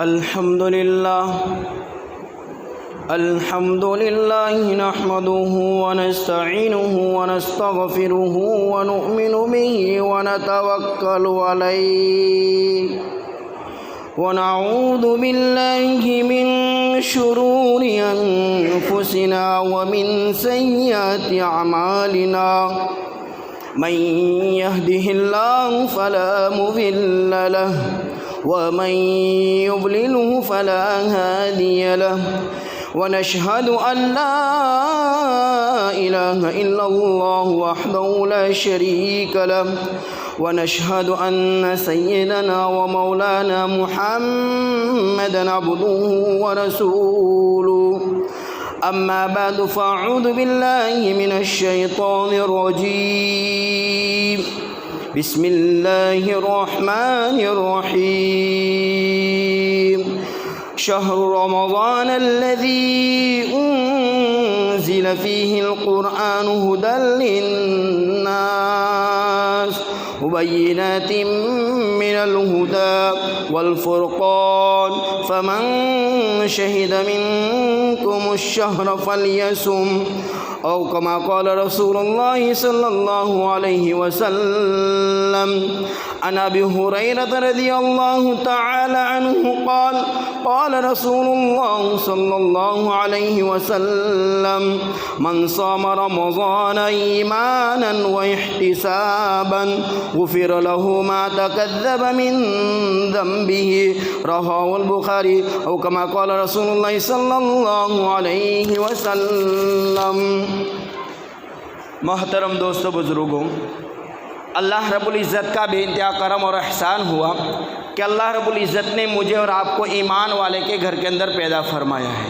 الحمد لله نحمده ونستعينه ونستغفره ونؤمن به ونتوكل عليه ونعوذ بالله من شرور أنفسنا ومن سيئات أعمالنا من يهده الله فلا مضل له ومن يضلله فلا هادي له ونشهد أن لا إله إلا الله وحده لا شريك له ونشهد أن سيدنا ومولانا محمدا عبده ورسوله أما بعد فأعوذ بالله من الشيطان الرجيم بسم الله الرحمن الرحيم شهر رمضان الذي أنزل فيه القرآن هدى للناس وبينات من الهدى والفرقان فمن شهد منكم الشهر فليصم أو كما قال رسول الله صلى الله عليه وسلم عن أبي هريرة رضي الله تعالى عنه قال قال رسول الله صلى الله عليه وسلم من صام رمضان إيمانا واحتسابا غفر له ما تكذب من ذنبه رواه البخاري أو كما قال رسول الله صلى الله عليه وسلم. محترم دوستو بزرگوں، اللہ رب العزت کا بے انتہا کرم اور احسان ہوا کہ اللہ رب العزت نے مجھے اور آپ کو ایمان والے کے گھر کے اندر پیدا فرمایا ہے،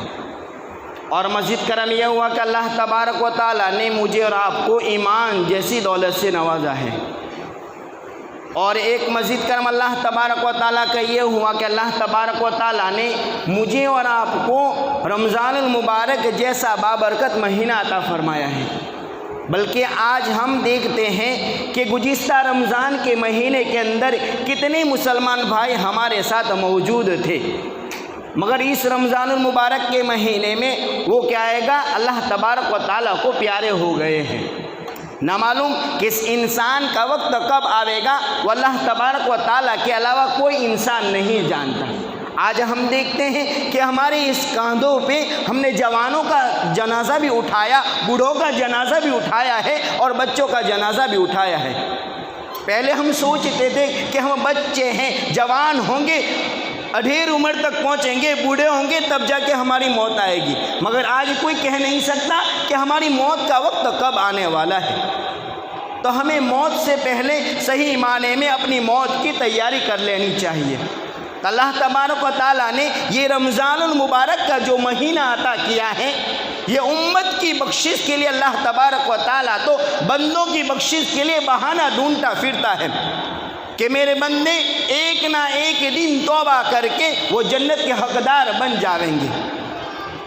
اور مزید کرم یہ ہوا کہ اللہ تبارک و تعالیٰ نے مجھے اور آپ کو ایمان جیسی دولت سے نوازا ہے. اور ایک مزید کرم اللہ تبارک و تعالیٰ کا یہ ہوا کہ اللہ تبارک و تعالیٰ نے مجھے اور آپ کو رمضان المبارک جیسا بابرکت مہینہ عطا فرمایا ہے. بلکہ آج ہم دیکھتے ہیں کہ گزشتہ رمضان کے مہینے کے اندر کتنے مسلمان بھائی ہمارے ساتھ موجود تھے، مگر اس رمضان المبارک کے مہینے میں وہ کیا آئے گا، اللہ تبارک و تعالیٰ کو پیارے ہو گئے ہیں. نہ معلوم کہ اس انسان کا وقت کب آئے گا، وہ اللہ تبارک و تعالیٰ کے علاوہ کوئی انسان نہیں جانتا. آج ہم دیکھتے ہیں کہ ہمارے اس کاندھوں پہ ہم نے جوانوں کا جنازہ بھی اٹھایا، بوڑھوں کا جنازہ بھی اٹھایا ہے اور بچوں کا جنازہ بھی اٹھایا ہے. پہلے ہم سوچتے تھے کہ ہم بچے ہیں، جوان ہوں گے، اڈھیر عمر تک پہنچیں گے، بوڑھے ہوں گے، تب جا کے ہماری موت آئے گی. مگر آج کوئی کہہ نہیں سکتا کہ ہماری موت کا وقت کب آنے والا ہے. تو ہمیں موت سے پہلے صحیح معنی میں اپنی موت کی تیاری کر لینی چاہیے. اللہ تبارک و تعالیٰ نے یہ رمضان المبارک کا جو مہینہ عطا کیا ہے، یہ امت کی بخشش کے لیے اللہ تبارک و تعالیٰ تو بندوں کی بخشش کے لیے بہانہ ڈھونڈتا پھرتا ہے کہ میرے بندے ایک نہ ایک دن توبہ کر کے وہ جنت کے حقدار بن جائیں گے.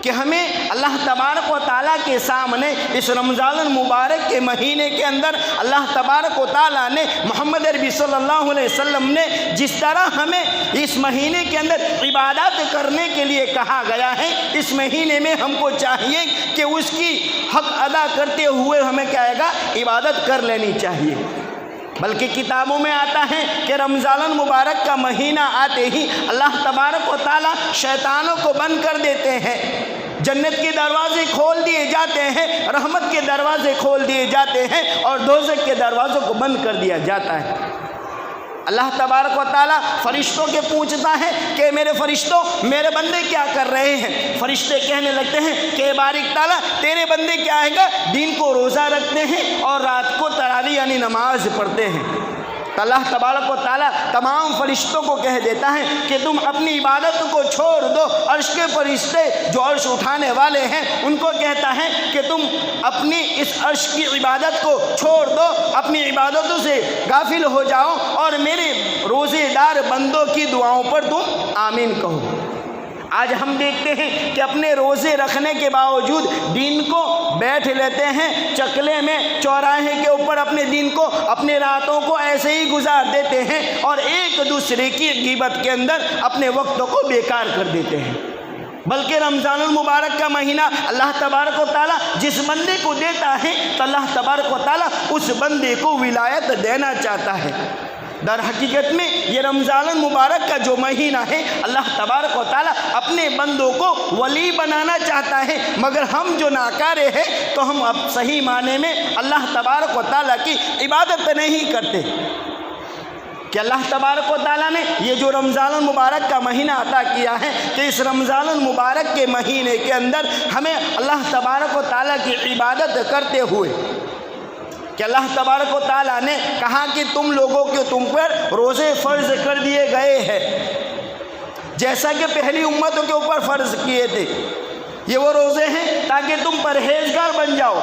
کہ ہمیں اللہ تبارک و تعالیٰ کے سامنے اس رمضان المبارک کے مہینے کے اندر اللہ تبارک و تعالیٰ نے محمد عربی صلی اللہ علیہ وسلم نے جس طرح ہمیں اس مہینے کے اندر عبادات کرنے کے لیے کہا گیا ہے، اس مہینے میں ہم کو چاہیے کہ اس کی حق ادا کرتے ہوئے ہمیں کیا آئے گا، عبادت کر لینی چاہیے. بلکہ کتابوں میں آتا ہے کہ رمضان المبارک کا مہینہ آتے ہی اللہ تبارک و تعالیٰ شیطانوں کو بند کر دیتے ہیں، جنت کے دروازے کھول دیے جاتے ہیں، رحمت کے دروازے کھول دیے جاتے ہیں، اور دوزخ کے دروازوں کو بند کر دیا جاتا ہے. اللہ تبارک و تعالیٰ فرشتوں کے پوچھتا ہے کہ میرے فرشتوں، میرے بندے کیا کر رہے ہیں؟ فرشتے کہنے لگتے ہیں کہ بارک تعالیٰ تیرے بندے کیا ہے گا، دن کو روزہ رکھتے ہیں اور رات کو تراویح یعنی نماز پڑھتے ہیں. تو اللہ تبارک و تعالیٰ تمام فرشتوں کو کہہ دیتا ہے کہ تم اپنی عبادت کو چھوڑ دو. عرش کے فرشتے جو عرش اٹھانے والے ہیں ان کو کہتا ہے کہ تم اپنی اس عرش کی عبادت کو چھوڑ دو، اپنی عبادتوں سے غافل ہو جاؤ اور میرے روزے دار بندوں کی دعاؤں پر تم آمین کہو. آج ہم دیکھتے ہیں کہ اپنے روزے رکھنے کے باوجود دین کو بیٹھ لیتے ہیں چکلے میں، چوراہے کے اوپر اپنے دین کو، اپنے راتوں کو ایسے ہی گزار دیتے ہیں اور ایک دوسرے کی غیبت کے اندر اپنے وقت کو بیکار کر دیتے ہیں۔ بلکہ رمضان المبارک کا مہینہ اللہ تبارک و تعالیٰ جس بندے کو دیتا ہے تو اللہ تبارک و تعالیٰ اس بندے کو ولایت دینا چاہتا ہے۔ در حقیقت میں یہ رمضان المبارک کا جو مہینہ ہے اللہ تبارک و تعالیٰ اپنے بندوں کو ولی بنانا چاہتا ہے، مگر ہم جو ناکارے ہیں تو ہم اب صحیح معنی میں اللہ تبارک و تعالیٰ کی عبادت نہیں کرتے کہ اللہ تبارک و تعالیٰ نے یہ جو رمضان المبارک کا مہینہ عطا کیا ہے کہ اس رمضان المبارک کے مہینے کے اندر ہمیں اللہ تبارک و تعالیٰ کی عبادت کرتے ہوئے کہ اللہ تبارک و تعالیٰ نے کہا کہ تم لوگوں کے تم پر روزے فرض کر دیے گئے ہیں جیسا کہ پہلی امتوں کے اوپر فرض کیے تھے۔ یہ وہ روزے ہیں تاکہ تم پرہیزگار بن جاؤ۔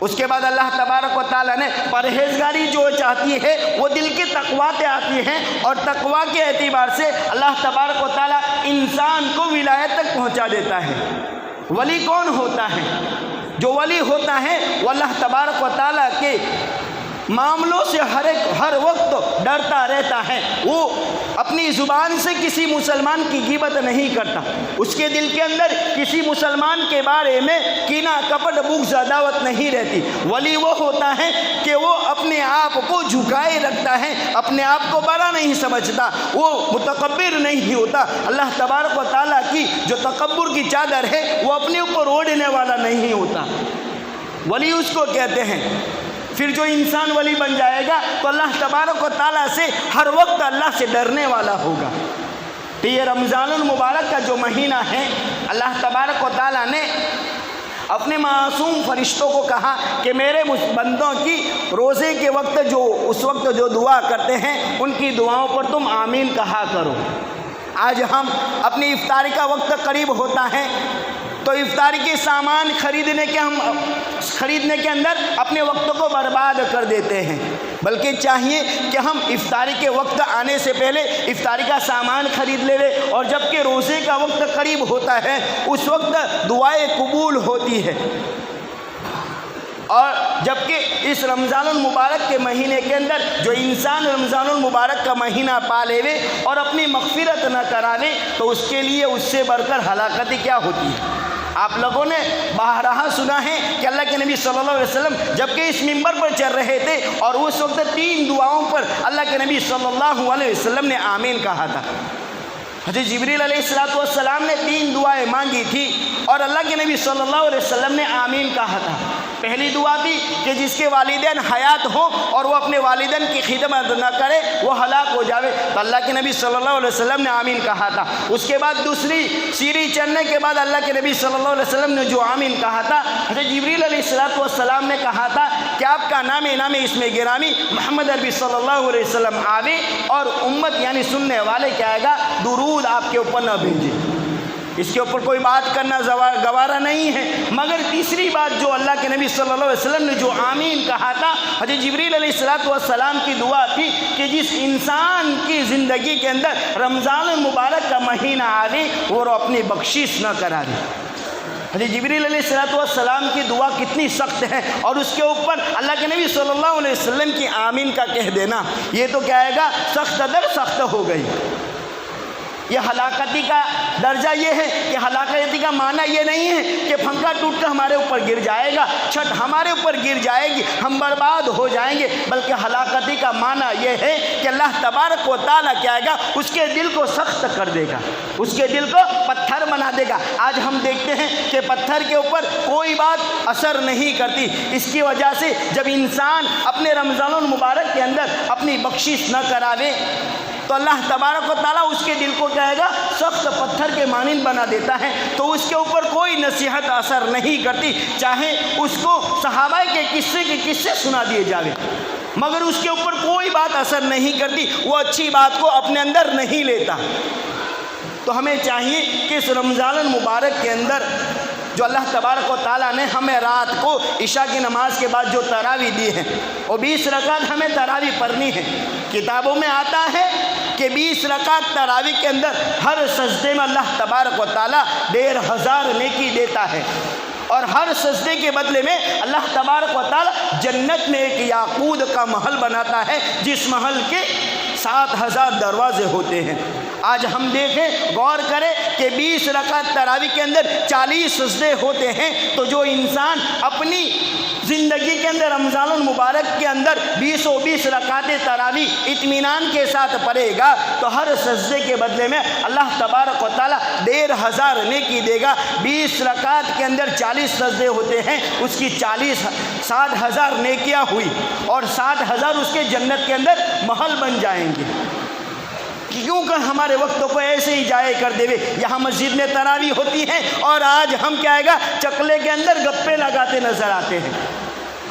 اس کے بعد اللہ تبارک و تعالیٰ نے پرہیزگاری جو چاہتی ہے وہ دل کی تقویٰ سے آتی ہے، اور تقویٰ کے اعتبار سے اللہ تبارک و تعالیٰ انسان کو ولایت تک پہنچا دیتا ہے۔ ولی کون ہوتا ہے؟ جو ولی ہوتا ہے وہ اللہ تبارک و تعالیٰ کے معاملوں سے ہر وقت ڈرتا رہتا ہے۔ وہ اپنی زبان سے کسی مسلمان کی غیبت نہیں کرتا، اس کے دل کے اندر کسی مسلمان کے بارے میں کینہ کپٹ بغض عداوت نہیں رہتی۔ ولی وہ ہوتا ہے کہ وہ اپنے آپ کو جھکائے رکھتا ہے، اپنے آپ کو بڑا نہیں سمجھتا، وہ متکبر نہیں ہوتا۔ اللہ تبارک و تعالیٰ کی جو تکبر کی چادر ہے وہ اپنے اوپر اوڑھنے والا نہیں ہوتا، ولی اس کو کہتے ہیں۔ پھر جو انسان ولی بن جائے گا تو اللہ تبارک و تعالیٰ سے ہر وقت اللہ سے ڈرنے والا ہوگا۔ تو یہ رمضان المبارک کا جو مہینہ ہے اللہ تبارک و تعالیٰ نے اپنے معصوم فرشتوں کو کہا کہ میرے بندوں کی روزے کے وقت اس وقت جو دعا کرتے ہیں ان کی دعاؤں پر تم آمین کہا کرو۔ آج ہم اپنی افطاری کا وقت قریب ہوتا ہے تو افطاری کے سامان خریدنے کے اندر اپنے وقت کو برباد کر دیتے ہیں، بلکہ چاہیے کہ ہم افطاری کے وقت آنے سے پہلے افطاری کا سامان خرید لے اور جب کہ روزے کا وقت قریب ہوتا ہے اس وقت دعائیں قبول ہوتی ہے۔ اور جبکہ اس رمضان المبارک کے مہینے کے اندر جو انسان رمضان المبارک کا مہینہ پا لے اور اپنی مغفرت نہ کراوے تو اس کے لیے اس سے بڑھ کر ہلاکت کیا ہوتی ہے۔ آپ لوگوں نے بارہا سنا ہے کہ اللہ کے نبی صلی اللہ علیہ وسلم جبکہ اس منبر پر چل رہے تھے اور اس وقت 3 دعاؤں پر اللہ کے نبی صلی اللہ علیہ وسلم نے آمین کہا تھا۔ حضرت جبریل علیہ السلام نے 3 دعائیں مانگی تھی اور اللہ کے نبی صلی اللہ علیہ وسلم نے آمین کہا تھا۔ پہلی دعا تھی کہ جس کے والدین حیات ہوں اور وہ اپنے والدین کی خدمت نہ کرے وہ ہلاک ہو جاوے، تو اللہ کے نبی صلی اللہ علیہ وسلم نے آمین کہا تھا۔ اس کے بعد دوسری سیڑھی چڑھنے کے بعد اللہ کے نبی صلی اللہ علیہ وسلم نے جو آمین کہا تھا، حضرت جبریل علیہ السلام نے کہا تھا کہ آپ کا نام اسم گرامی محمد عربی صلی اللہ علیہ وسلم آوے اور امت یعنی سننے والے کیا آئے گا درود آپ کے اوپر نہ بھیجے۔ اس کے اوپر کوئی بات کرنا گوارا نہیں ہے، مگر تیسری بات جو اللہ کے نبی صلی اللہ علیہ وسلم نے جو آمین کہا تھا حضرت جبریل علیہ السلام کی دعا تھی کہ جس انسان کی زندگی کے اندر رمضان المبارک کا مہینہ آئے اور اپنی بخشش نہ کرا دے۔ حضرت جبریل علیہ السلام کی دعا کتنی سخت ہے اور اس کے اوپر اللہ کے نبی صلی اللہ علیہ وسلم کی آمین کا کہہ دینا یہ تو کیا ہے گا سخت در سخت ہو گئی۔ یہ ہلاکتی کا درجہ یہ ہے کہ ہلاکتی کا معنی یہ نہیں ہے کہ پنکھا ٹوٹ کر ہمارے اوپر گر جائے گا، چھت ہمارے اوپر گر جائے گی، ہم برباد ہو جائیں گے، بلکہ ہلاکتی کا معنی یہ ہے کہ اللہ تبارک و تعالیٰ کیا ہے گا اس کے دل کو سخت کر دے گا، اس کے دل کو پتھر بنا دے گا۔ آج ہم دیکھتے ہیں کہ پتھر کے اوپر کوئی بات اثر نہیں کرتی، اس کی وجہ سے جب انسان اپنے رمضان المبارک کے اندر اپنی بخشش نہ کراوے تو اللہ تبارک و تعالیٰ اس کے دل کو کہے گا سخت پتھر کے مانند بنا دیتا ہے، تو اس کے اوپر کوئی نصیحت اثر نہیں کرتی، چاہے اس کو صحابہ کے قصے سنا دیے جاوے مگر اس کے اوپر کوئی بات اثر نہیں کرتی، وہ اچھی بات کو اپنے اندر نہیں لیتا۔ تو ہمیں چاہیے کہ اس رمضان المبارک کے اندر جو اللہ تبارک و تعالیٰ نے ہمیں رات کو عشاء کی نماز کے بعد جو تراویح دی ہے وہ 20 رکعت ہمیں تراویح پڑھنی ہے۔ کتابوں میں آتا ہے کہ 20 رکعت تراویح کے اندر ہر سجدے میں اللہ تبارک و تعالیٰ 1500 نیکی دیتا ہے، اور ہر سجدے کے بدلے میں اللہ تبارک و تعالیٰ جنت میں ایک یاقوت کا محل بناتا ہے، جس محل کے 7000 دروازے ہوتے ہیں۔ آج ہم دیکھیں، غور کریں کہ 20 رکعت تراویح کے اندر 40 سجدے ہوتے ہیں، تو جو انسان اپنی زندگی کے اندر رمضان المبارک کے اندر 20 رکعت تراویح اطمینان کے ساتھ پڑھے گا تو ہر سجدے کے بدلے میں اللہ تبارک و تعالیٰ 1500 نیکی دے گا۔ 20 رکعت کے اندر 40 سجدے ہوتے ہیں، اس کی 60,000 نیکیاں ہوئی، اور 60,000 اس کے جنت کے اندر محل بن جائیں گے۔ کیونکہ ہمارے وقتوں کو ایسے ہی ضائع کر دے ہوئے، یہاں مسجد میں تراویح ہوتی ہے اور آج ہم کیا ہے گا چکلے کے اندر گپے لگاتے نظر آتے ہیں۔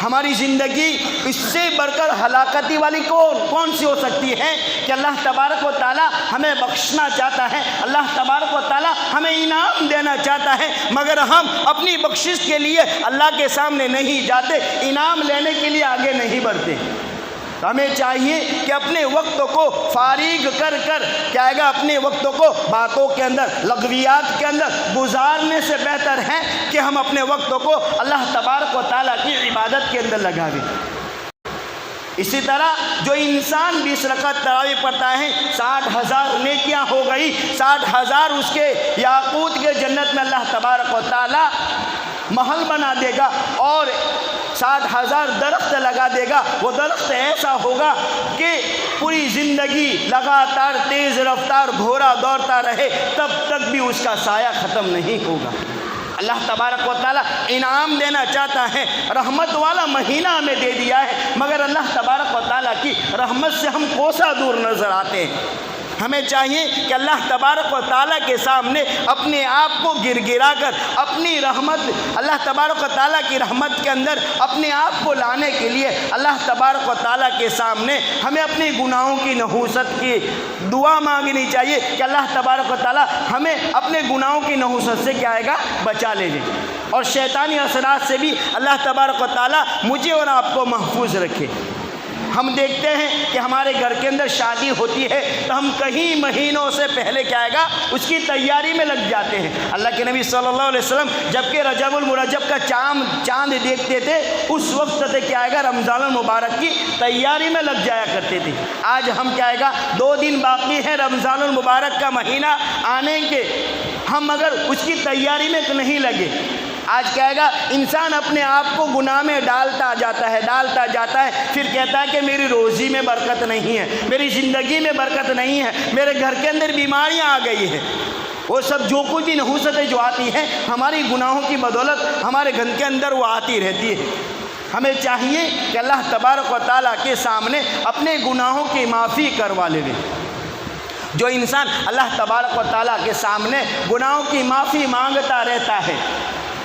ہماری زندگی اس سے بڑھ کر ہلاکتی والی کون سی ہو سکتی ہے کہ اللہ تبارک و تعالیٰ ہمیں بخشنا چاہتا ہے، اللہ تبارک و تعالیٰ ہمیں انعام دینا چاہتا ہے، مگر ہم اپنی بخشش کے لیے اللہ کے سامنے نہیں جاتے، انعام لینے کے لیے آگے نہیں بڑھتے۔ ہمیں چاہیے کہ اپنے وقت کو فارغ کر کیا ہے گا اپنے وقت کو باتوں کے اندر، لغویات کے اندر گزارنے سے بہتر ہے کہ ہم اپنے وقت کو اللہ تبارک و تعالیٰ کی عبادت کے اندر لگائیں۔ اسی طرح جو انسان 20 رکعت تراویح پڑھتا ہے 60,000 نیکیاں ہو گئی، 60,000 اس کے یاقوت کے جنت میں اللہ تبارک و تعالیٰ محل بنا دے گا، اور 60,000 درخت لگا دے گا۔ وہ درخت ایسا ہوگا کہ پوری زندگی لگاتار تیز رفتار گھوڑا دوڑتا رہے، تب تک بھی اس کا سایہ ختم نہیں ہوگا۔ اللہ تبارک و تعالیٰ انعام دینا چاہتا ہے، رحمت والا مہینہ ہمیں دے دیا ہے، مگر اللہ تبارک و تعالیٰ کی رحمت سے ہم کوسا دور نظر آتے ہیں۔ ہمیں چاہیے کہ اللہ تبارک و تعالیٰ کے سامنے اپنے آپ کو گر گرا کر اپنی رحمت، اللہ تبارک و تعالیٰ کی رحمت کے اندر اپنے آپ کو لانے کے لیے اللہ تبارک و تعالیٰ کے سامنے ہمیں اپنے گناہوں کی نحوست کی دعا مانگنی چاہیے کہ اللہ تبارک و تعالیٰ ہمیں اپنے گناہوں کی نحوست سے کیا آئے گا بچا لے لے، اور شیطانی اثرات سے بھی اللہ تبارک و تعالیٰ مجھے اور آپ کو محفوظ رکھے۔ ہم دیکھتے ہیں کہ ہمارے گھر کے اندر شادی ہوتی ہے تو ہم کئی مہینوں سے پہلے کیا آئے گا اس کی تیاری میں لگ جاتے ہیں۔ اللہ کے نبی صلی اللہ علیہ وسلم جب کہ رجب المرجب کا چاند دیکھتے تھے، اس وقت سے کیا آئے گا رمضان المبارک کی تیاری میں لگ جایا کرتے تھے۔ آج ہم کیا آئے گا 2 دن باقی ہے رمضان المبارک کا مہینہ آنے کے، ہم اگر اس کی تیاری میں تو نہیں لگے، آج کیا ہے گا انسان اپنے آپ کو گناہ میں ڈالتا جاتا ہے، پھر کہتا ہے کہ میری روزی میں برکت نہیں ہے، میری زندگی میں برکت نہیں ہے، میرے گھر کے اندر بیماریاں آ گئی ہیں۔ وہ سب جو کچھ بھی نحوستیں جو آتی ہیں ہماری گناہوں کی بدولت ہمارے گھر کے اندر وہ آتی رہتی ہے۔ ہمیں چاہیے کہ اللہ تبارک و تعالیٰ کے سامنے اپنے گناہوں کی معافی کروا لے۔ جو انسان اللہ تبارک و تعالیٰ کے سامنے گناہوں کی معافی مانگتا رہتا ہے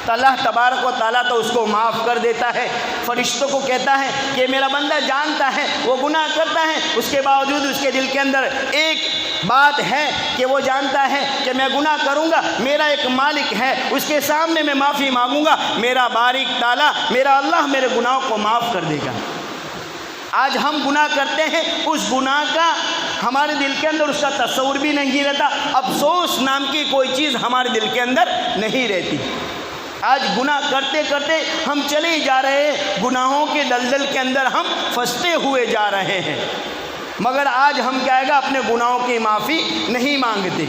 تو اللہ تبارک و تعالیٰ تو اس کو معاف کر دیتا ہے۔ فرشتوں کو کہتا ہے کہ میرا بندہ جانتا ہے وہ گناہ کرتا ہے، اس کے باوجود اس کے دل کے اندر ایک بات ہے کہ وہ جانتا ہے کہ میں گناہ کروں گا، میرا ایک مالک ہے، اس کے سامنے میں معافی مانگوں گا، میرا بارک تعالیٰ میرا اللہ میرے گناہوں کو معاف کر دے گا۔ آج ہم گناہ کرتے ہیں، اس گناہ کا ہمارے دل کے اندر اس کا تصور بھی نہیں رہتا، افسوس نام کی کوئی چیز ہمارے دل کے اندر نہیں رہتی۔ آج گناہ کرتے کرتے ہم چلے ہی جا رہے ہیں، گناہوں کے دلدل کے اندر ہم پھنستے ہوئے جا رہے ہیں، مگر آج ہم کیا ہے گا اپنے گناہوں کی معافی نہیں مانگتے۔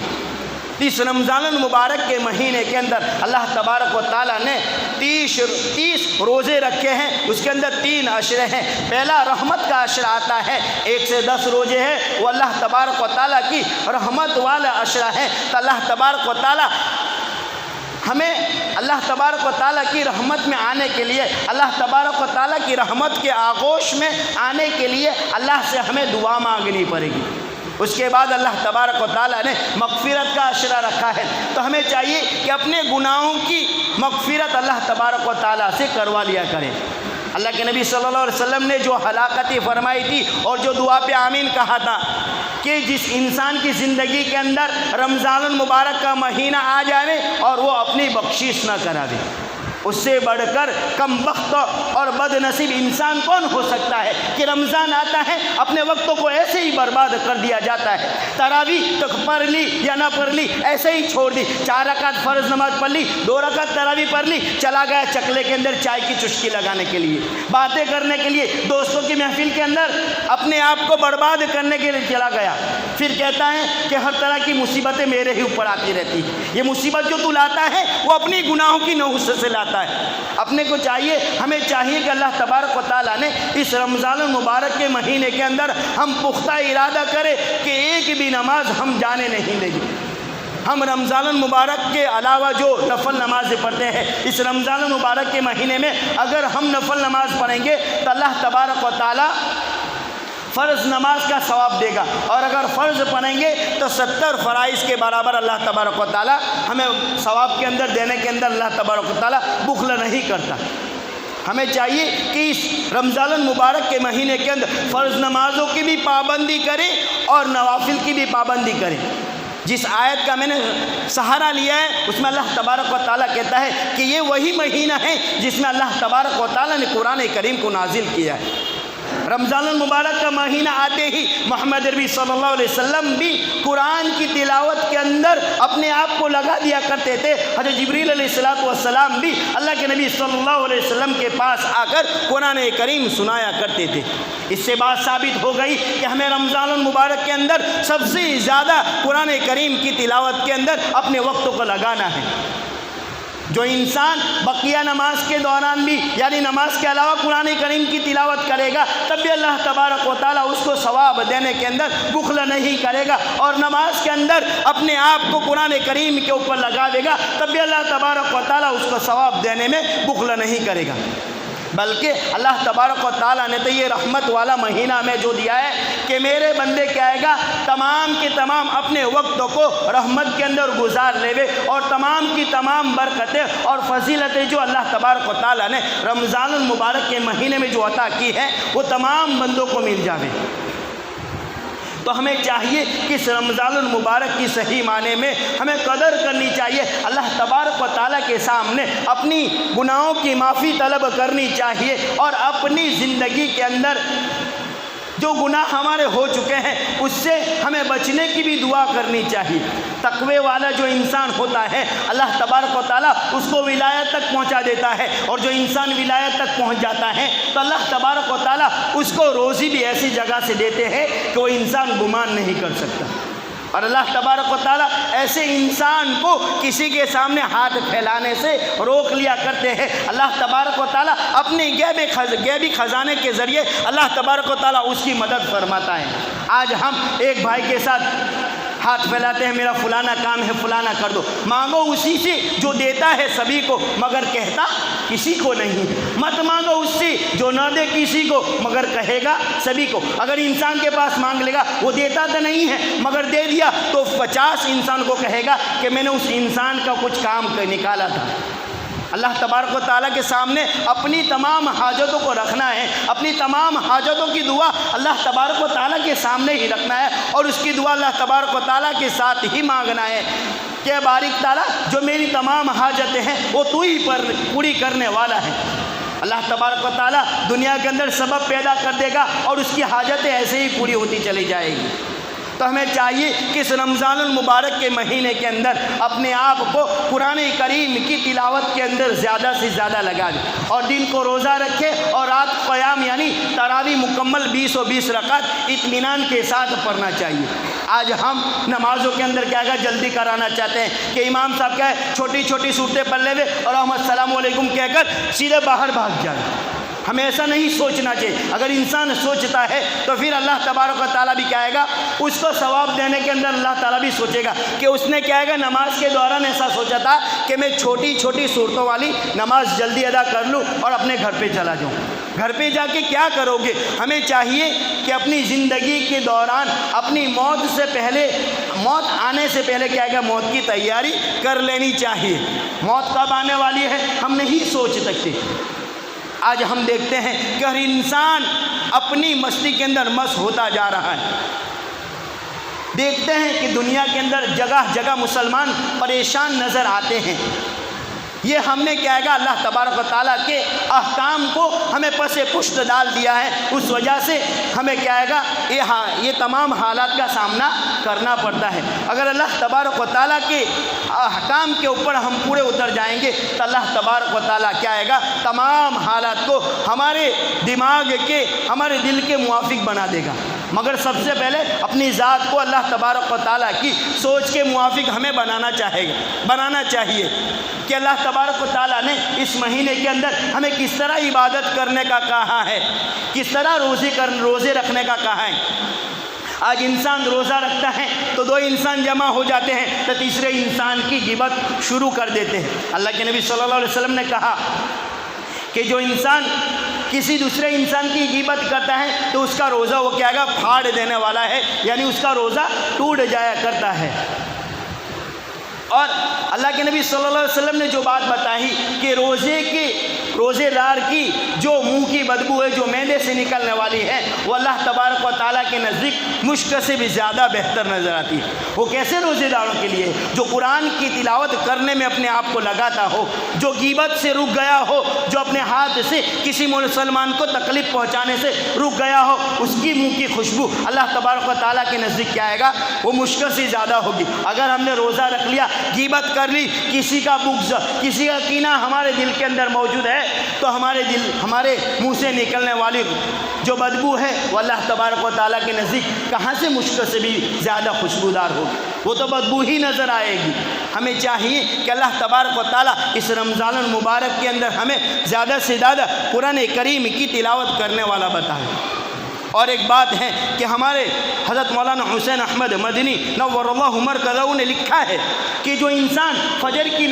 اس رمضان المبارک کے مہینے کے اندر اللہ تبارک و تعالیٰ نے 30 روزے رکھے ہیں، اس کے اندر 3 عشرے ہیں۔ پہلا رحمت کا عشرہ آتا ہے، 1 سے 10 روزے ہیں، وہ اللہ تبارک و تعالیٰ کی رحمت والا عشرہ ہے۔ تو اللہ تبارک و تعالیٰ ہمیں اللہ تبارک و تعالیٰ کی رحمت میں آنے کے لیے، اللہ تبارک و تعالیٰ کی رحمت کے آغوش میں آنے کے لیے اللہ سے ہمیں دعا مانگنی پڑے گی۔ اس کے بعد اللہ تبارک و تعالیٰ نے مغفرت کا عشرہ رکھا ہے، تو ہمیں چاہیے کہ اپنے گناہوں کی مغفرت اللہ تبارک و تعالیٰ سے کروا لیا کریں۔ اللہ کے نبی صلی اللہ علیہ وسلم نے جو ہلاکتیں فرمائی تھی اور جو دعا پہ آمین کہا تھا کہ جس انسان کی زندگی کے اندر رمضان المبارک کا مہینہ آ جائے اور وہ اپنی بخشش نہ کرا دے، اس سے بڑھ کر کم بخت اور بد نصیب انسان کون ہو سکتا ہے کہ رمضان آتا ہے اپنے وقتوں کو ایسے ہی برباد کر دیا جاتا ہے. تراویح تو پڑھ لی یا نہ پڑھ لی ایسے ہی چھوڑ دی. 4 رکعت فرض نماز پڑھ لی, 2 رکعت تراویح پڑھ لی, چلا گیا چکلے کے اندر چائے کی چسکی لگانے کے لیے, باتیں کرنے کے لیے, دوستوں کی محفل کے اندر اپنے آپ کو برباد کرنے کے لیے چلا گیا. پھر کہتا ہے کہ ہر طرح کی مصیبتیں میرے ہی اوپر آتی رہتی ہیں. یہ مصیبت جو تو لاتا ہے وہ اپنی گناہوں کی نحوست سے لاتا ہے. اپنے کو چاہیے, ہمیں چاہیے کہ اللہ تبارک و تعالیٰ نے اس رمضان المبارک کے مہینے کے اندر ہم پختہ ارادہ کرے کہ ایک بھی نماز ہم جانے نہیں دیں گے. ہم رمضان المبارک کے علاوہ جو نفل نمازیں پڑھتے ہیں اس رمضان المبارک کے مہینے میں اگر ہم نفل نماز پڑھیں گے تو اللہ تبارک و تعالیٰ فرض نماز کا ثواب دے گا, اور اگر فرض پڑھیں گے تو 70 فرائض کے برابر اللہ تبارک و تعالیٰ ہمیں ثواب کے اندر دینے کے اندر اللہ تبارک و تعالیٰ بخل نہیں کرتا. ہمیں چاہیے کہ اس رمضان المبارک کے مہینے کے اندر فرض نمازوں کی بھی پابندی کریں اور نوافل کی بھی پابندی کریں. جس آیت کا میں نے سہارا لیا ہے اس میں اللہ تبارک و تعالیٰ کہتا ہے کہ یہ وہی مہینہ ہے جس میں اللہ تبارک و تعالیٰ نے قرآن کریم کو نازل کیا ہے. رمضان المبارک کا مہینہ آتے ہی محمد عربی صلی اللہ علیہ وسلم بھی قرآن کی تلاوت کے اندر اپنے آپ کو لگا دیا کرتے تھے. حضرت جبریل علیہ السلام بھی اللہ کے نبی صلی اللہ علیہ وسلم کے پاس آ کر قرآن کریم سنایا کرتے تھے. اس سے بات ثابت ہو گئی کہ ہمیں رمضان المبارک کے اندر سب سے زیادہ قرآن کریم کی تلاوت کے اندر اپنے وقتوں کو لگانا ہے. جو انسان بقیہ نماز کے دوران بھی یعنی نماز کے علاوہ قرآن کریم کی تلاوت کرے گا تب بھی اللہ تبارک و تعالیٰ اس کو ثواب دینے کے اندر بخل نہیں کرے گا, اور نماز کے اندر اپنے آپ کو قرآن کریم کے اوپر لگا دے گا تب بھی اللہ تبارک و تعالیٰ اس کو ثواب دینے میں بخل نہیں کرے گا. بلکہ اللہ تبارک و تعالیٰ نے تو یہ رحمت والا مہینہ ہمیں جو دیا ہے کہ میرے بندے کیا آئے گا تمام کے تمام اپنے وقتوں کو رحمت کے اندر گزار لے اور تمام کی تمام برکتیں اور فضیلتیں جو اللہ تبارک و تعالیٰ نے رمضان المبارک کے مہینے میں جو عطا کی ہے وہ تمام بندوں کو مل جاوے. تو ہمیں چاہیے کہ اس رمضان المبارک کی صحیح معنی میں ہمیں قدر کرنی چاہیے. اللہ تبارک و تعالیٰ کے سامنے اپنی گناہوں کی معافی طلب کرنی چاہیے, اور اپنی زندگی کے اندر جو گناہ ہمارے ہو چکے ہیں اس سے ہمیں بچنے کی بھی دعا کرنی چاہیے. تقوی والا جو انسان ہوتا ہے اللہ تبارک و تعالیٰ اس کو ولایت تک پہنچا دیتا ہے, اور جو انسان ولایت تک پہنچ جاتا ہے تو اللہ تبارک و تعالیٰ اس کو روزی بھی ایسی جگہ سے دیتے ہیں کہ وہ انسان گمان نہیں کر سکتا. اور اللہ تبارک و تعالیٰ ایسے انسان کو کسی کے سامنے ہاتھ پھیلانے سے روک لیا کرتے ہیں. اللہ تبارک و تعالیٰ اپنے غیبی خزانے کے ذریعے اللہ تبارک و تعالیٰ اس کی مدد فرماتا ہے. آج ہم ایک بھائی کے ساتھ ہاتھ پھیلاتے ہیں, میرا فلانا کام ہے فلانا کر دو, مانگو اسی سے جو دیتا ہے سبھی کو مگر کہتا کسی کو نہیں. مت مانگو اس سے جو نہ دے کسی کو مگر کہے گا سبھی کو. اگر انسان کے پاس مانگ لے گا وہ دیتا تو نہیں ہے مگر دے دیا تو 50 انسان کو کہے گا کہ میں نے اس انسان کا کچھ کام نکالا تھا. اللہ تبارک و تعالیٰ کے سامنے اپنی تمام حاجتوں کو رکھنا ہے, اپنی تمام حاجتوں کی دعا اللہ تبارک و تعالیٰ کے سامنے ہی رکھنا ہے, اور اس کی دعا اللہ تبارک و تعالیٰ کے ساتھ ہی مانگنا ہے کہ بارک تعالیٰ جو میری تمام حاجتیں ہیں وہ تو ہی پر پوری کرنے والا ہے. اللہ تبارک و تعالیٰ دنیا کے اندر سبب پیدا کر دے گا اور اس کی حاجتیں ایسے ہی پوری ہوتی چلی جائے گی. تو ہمیں چاہیے کہ اس رمضان المبارک کے مہینے کے اندر اپنے آپ کو قرآن کریم کی تلاوت کے اندر زیادہ سے زیادہ لگا دیں, اور دن کو روزہ رکھے اور رات قیام یعنی تراویح مکمل 20 و 20 رکعت اطمینان کے ساتھ پڑھنا چاہیے. آج ہم نمازوں کے اندر کیا جلدی کرانا چاہتے ہیں کہ امام صاحب کیا ہے چھوٹی چھوٹی صورتیں پڑھ لے اور السلام علیکم کہہ کر سیدھے باہر بھاگ جائیں. ہمیں ایسا نہیں سوچنا چاہیے. اگر انسان سوچتا ہے تو پھر اللہ تبارک و تعالیٰ بھی کیا آئے گا اس کو ثواب دینے کے اندر اللہ تعالیٰ بھی سوچے گا کہ اس نے کیا آئے گا نماز کے دوران ایسا سوچا تھا کہ میں چھوٹی چھوٹی صورتوں والی نماز جلدی ادا کر لوں اور اپنے گھر پہ چلا جاؤں. گھر پہ جا کے کیا کرو گے؟ ہمیں چاہیے کہ اپنی زندگی کے دوران اپنی موت سے پہلے, موت آنے سے پہلے کیا آئے گا موت کی تیاری کر لینی چاہیے. موت کب آنے والی ہے ہم نہیں سوچ سکتے. آج ہم دیکھتے ہیں کہ ہر انسان اپنی مستی کے اندر مست ہوتا جا رہا ہے. دیکھتے ہیں کہ دنیا کے اندر جگہ جگہ مسلمان پریشان نظر آتے ہیں. یہ ہم نے کیا ہے اللہ تبارک و تعالیٰ کے احکام کو ہمیں پس پشت ڈال دیا ہے، اس وجہ سے ہمیں کیا ہے یہ تمام حالات کا سامنا کرنا پڑتا ہے۔ اگر اللہ تبارک و تعالیٰ کے احکام کے اوپر ہم پورے اتر جائیں گے تو اللہ تبارک و تعالیٰ کیا ہے تمام حالات کو ہمارے دماغ کے، ہمارے دل کے موافق بنا دے گا۔ مگر سب سے پہلے اپنی ذات کو اللہ تبارک و تعالیٰ کی سوچ کے موافق ہمیں بنانا چاہیے کہ اللہ تبارک و تعالیٰ نے اس مہینے کے اندر ہمیں کس طرح عبادت کرنے کا کہا ہے، کس طرح روزے رکھنے کا کہا ہے۔ آج انسان روزہ رکھتا ہے تو دو انسان جمع ہو جاتے ہیں تو تیسرے انسان کی غیبت شروع کر دیتے ہیں۔ اللہ کے نبی صلی اللہ علیہ وسلم نے کہا کہ جو انسان کسی دوسرے انسان کی غیبت کرتا ہے تو اس کا روزہ وہ کیا ہے پھاڑ دینے والا ہے، یعنی اس کا روزہ ٹوٹ جایا کرتا ہے۔ اور اللہ کے نبی صلی اللہ علیہ وسلم نے جو بات بتائی کہ روزے دار کی جو منہ کی بدبو ہے، جو معدے سے نکلنے والی ہے، وہ اللہ تبارک و تعالیٰ کے نزدیک مشک سے بھی زیادہ بہتر نظر آتی ہے۔ وہ کیسے روزے داروں کے لیے؟ جو قرآن کی تلاوت کرنے میں اپنے آپ کو لگاتا ہو، جو غیبت سے رک گیا ہو، جو اپنے ہاتھ سے کسی مسلمان کو تکلیف پہنچانے سے رک گیا ہو، اس کی منہ کی خوشبو اللہ تبارک و تعالیٰ کے نزدیک کیا آئے گا؟ وہ مشک سے زیادہ ہوگی۔ اگر ہم نے روزہ رکھ لیا، غیبت کر لی، کسی کا بغض، کسی کا کینہ ہمارے دل کے اندر موجود ہے، تو ہمارے منہ سے نکلنے والی جو بدبو ہے وہ اللہ تبارک و تعالیٰ کے نزدیک کہاں سے مشک سے بھی زیادہ خوشبودار ہوگی؟ وہ تو بدبو ہی نظر آئے گی۔ ہمیں چاہیے کہ اللہ تبارک و تعالیٰ اس رمضان المبارک کے اندر ہمیں زیادہ سے زیادہ قرآن کریم کی تلاوت کرنے والا بتائے۔ اور ایک بات ہے کہ ہمارے حضرت مولانا حسین احمد مدنی نور اللہ مرکزہ نے لکھا ہے کہ جو انسان فجر کی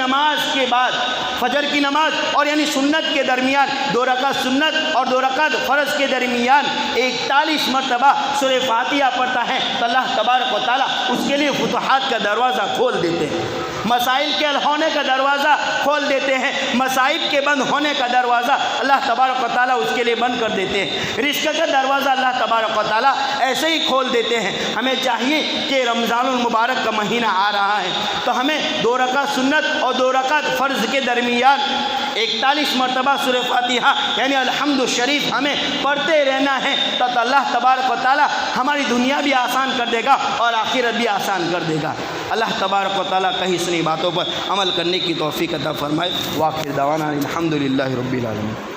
نماز اور یعنی سنت کے درمیان 2 رکعت سنت اور 2 رکعت فرض کے درمیان 41 مرتبہ سورہ فاتحہ پڑھتا ہے تو اللہ تبارک و تعالیٰ اس کے لیے فتوحات کا دروازہ کھول دیتے ہیں، مسائل کے حل ہونے کا دروازہ کھول دیتے ہیں، مصائب کے بند ہونے کا دروازہ اللہ تبارک و تعالیٰ اس کے لیے بند کر دیتے ہیں، رزق کا دروازہ اللہ تبارک و تعالیٰ ایسے ہی کھول دیتے ہیں۔ ہمیں چاہیے کہ رمضان المبارک کا مہینہ آ رہا ہے تو ہمیں 2 رکعت سنت اور 2 رکعت فرض کے درمیان 41 مرتبہ سورہ فاتحہ یعنی الحمد شریف ہمیں پڑھتے رہنا ہے، تو اللہ تبارک و تعالیٰ ہماری دنیا بھی آسان کر دے گا اور آخرت بھی آسان کر دے گا۔ اللہ تبارک و تعالیٰ کہیں سنی باتوں پر عمل کرنے کی توفیق عطا فرمائے۔ وآخر دعوانا الحمد للہ رب العالمین۔